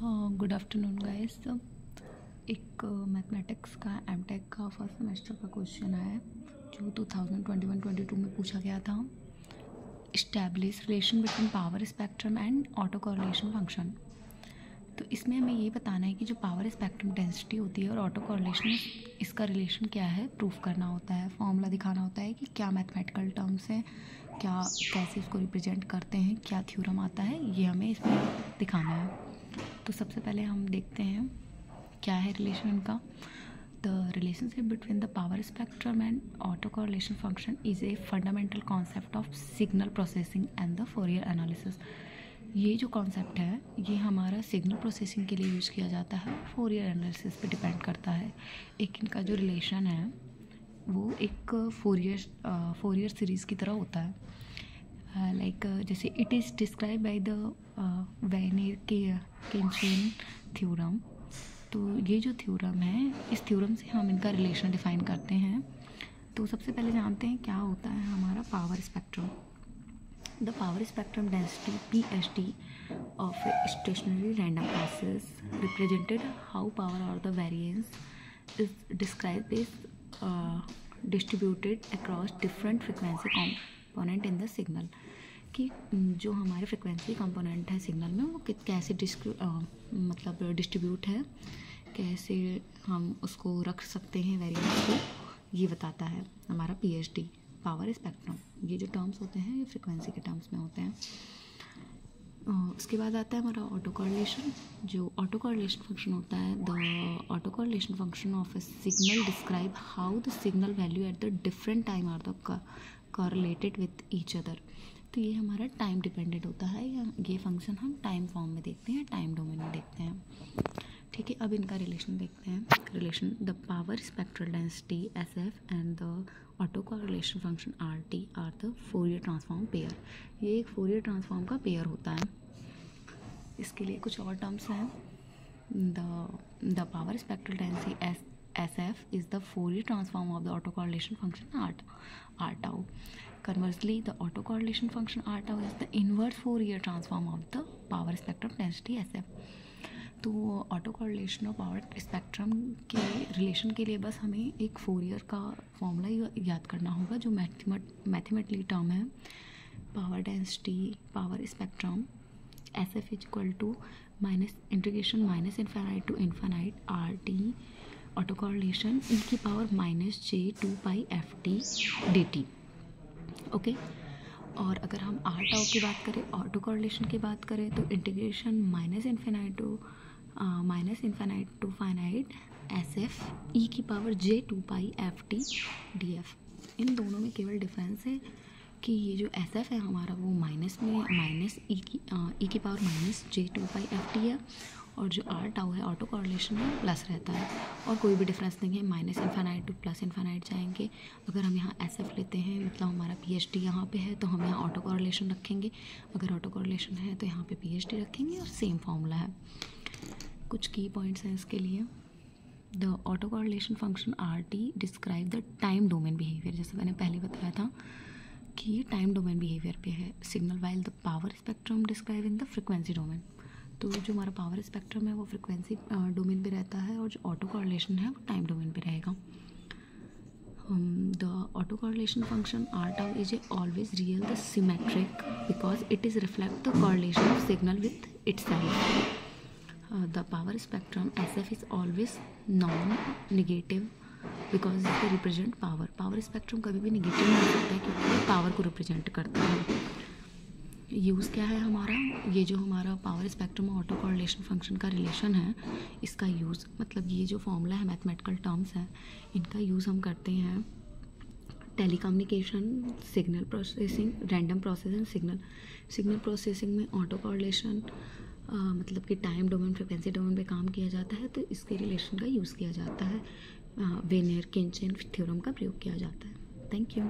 Good afternoon guys. एक mathematics का MTech का फर्स्ट सेमेस्टर का क्वेश्चन है जो 2021-22 में पूछा गया था। Establish relation between power spectrum and auto correlation function. तो इसमें हमें ये बताना है कि जो पावर स्पेक्ट्रम डेंसिटी होती है और ऑटो कोरिलेशन, इसका रिलेशन क्या है, प्रूफ करना होता है, फॉर्मूला दिखाना होता है कि क्या मैथमेटिकल टर्म्स हैं, क्या कैसे इसको रिप्रेजेंट करते हैं, क्या थ्योरम आता है, ये हमें इसमें दिखाना है। तो सबसे पहले हम देखते हैं क्या है रिलेशन इनका। The relationship between the power spectrum and auto correlation function is a fundamental concept of signal processing and the Fourier analysis. ये जो कॉन्सेप्ट है ये हमारा सिग्नल प्रोसेसिंग के लिए यूज़ किया जाता है, फोरियर एनालिसिस पे डिपेंड करता है। एक इनका जो रिलेशन है वो एक फोरियर सीरीज़ की तरह होता है। लाइक जैसे it is describe by the Wiener Khinchin theorem. तो ये जो थ्योरम है, इस थ्योरम से हम इनका रिलेशन डिफाइन करते हैं। तो सबसे पहले जानते हैं क्या होता है हमारा power spectrum. The power spectrum density PST of a stationary random process represented how power or the variance is described as distributed across different frequency component in the signal। कि जो हमारे फ्रिक्वेंसी कंपोनेंट है signal में वो कैसे मतलब distribute है, कैसे हम उसको रख सकते हैं वेरिएंस को, ये बताता है हमारा PST पावर स्पेक्ट्रम। ये जो टर्म्स होते हैं ये फ्रिक्वेंसी के टर्म्स में होते हैं। उसके बाद आता है हमारा ऑटो कोरिलेशन। जो ऑटो कोरिलेशन फंक्शन होता है, the auto correlation function of a signal describe how the signal value at the different time are the correlated with each other. तो ये हमारा टाइम डिपेंडेंट होता है, या ये फंक्शन हम टाइम फॉर्म में देखते हैं, टाइम डोमेन में देखते हैं। ठीक है, अब इनका रिलेशन देखते हैं। Relation the power spectral density SF and the auto correlation function RT are the Fourier transform pair. ये एक फोरियर ट्रांसफॉर्म का पेयर होता है। इसके लिए कुछ और टर्म्स हैं। The power spectral density SF is the Fourier transform of the autocorrelation function R tau. Conversely, the autocorrelation function R tau is the inverse Fourier transform of the power spectrum density SF. तो auto correlation और power spectrum के relation के लिए बस हमें एक Fourier का formula याद करना होगा जो मैथमेटिकली टर्म है। Power density power spectrum SF is equal to -integration -∞ to ∞ RT auto correlation e⁻ -j2π/ft dt। Okay, और अगर हम R टाउ की बात करें, ऑटो कोरिलेशन की बात करें, तो integration -∞ to ∞ SF e⁻j2π/ft df। इन दोनों में केवल डिफरेंस है कि ये जो SF है हमारा वो माइनस में e⁻ -j2π/ft है, और जो R टाउ है ऑटो कोरिलेशन में प्लस रहता है, और कोई भी डिफरेंस नहीं है। -∞ to +∞ जाएंगे। अगर हम यहाँ SF लेते हैं, मतलब हमारा PST यहाँ पे है, तो हम यहाँ ऑटो कोरिलेशन रखेंगे। अगर ऑटो कोरिलेशन है तो यहाँ पे PST रखेंगे, और सेम फॉर्मूला है। कुछ की पॉइंट्स हैं इसके लिए। The auto correlation function RT describe the time domain behaviour. जैसे मैंने पहले बताया था कि ये टाइम डोमेन बिहेवियर पे है signal, while the power spectrum describe in the frequency domain. तो जो हमारा पावर स्पेक्ट्रम है वो फ्रिक्वेंसी डोमेन पे रहता है, और जो ऑटो कोरिलेशन है वो टाइम डोमेन पे रहेगा। The auto correlation function R tau is always real the symmetric because it is reflect the correlation of signal with itself. The power spectrum SF is always non-negative because they represent power. Power spectrum कभी भी negative नहीं हो सकता है क्योंकि power को represent करता है। यूज़ क्या है हमारा, ये जो हमारा पावर स्पेक्ट्रम और ऑटो कोरिलेशन फंक्शन का रिलेशन है, इसका यूज़ मतलब ये जो फॉर्मूला है, मैथमेटिकल टर्म्स हैं, इनका यूज़ हम करते हैं telecommunication, signal processing, random processing, signal processing में ऑटो कोरिलेशन मतलब कि टाइम डोमेन फ्रिक्वेंसी डोमेन पे काम किया जाता है, तो इसके रिलेशन का यूज़ किया जाता है। वेनेर-केनशियन थ्योरम का प्रयोग किया जाता है। Thank you.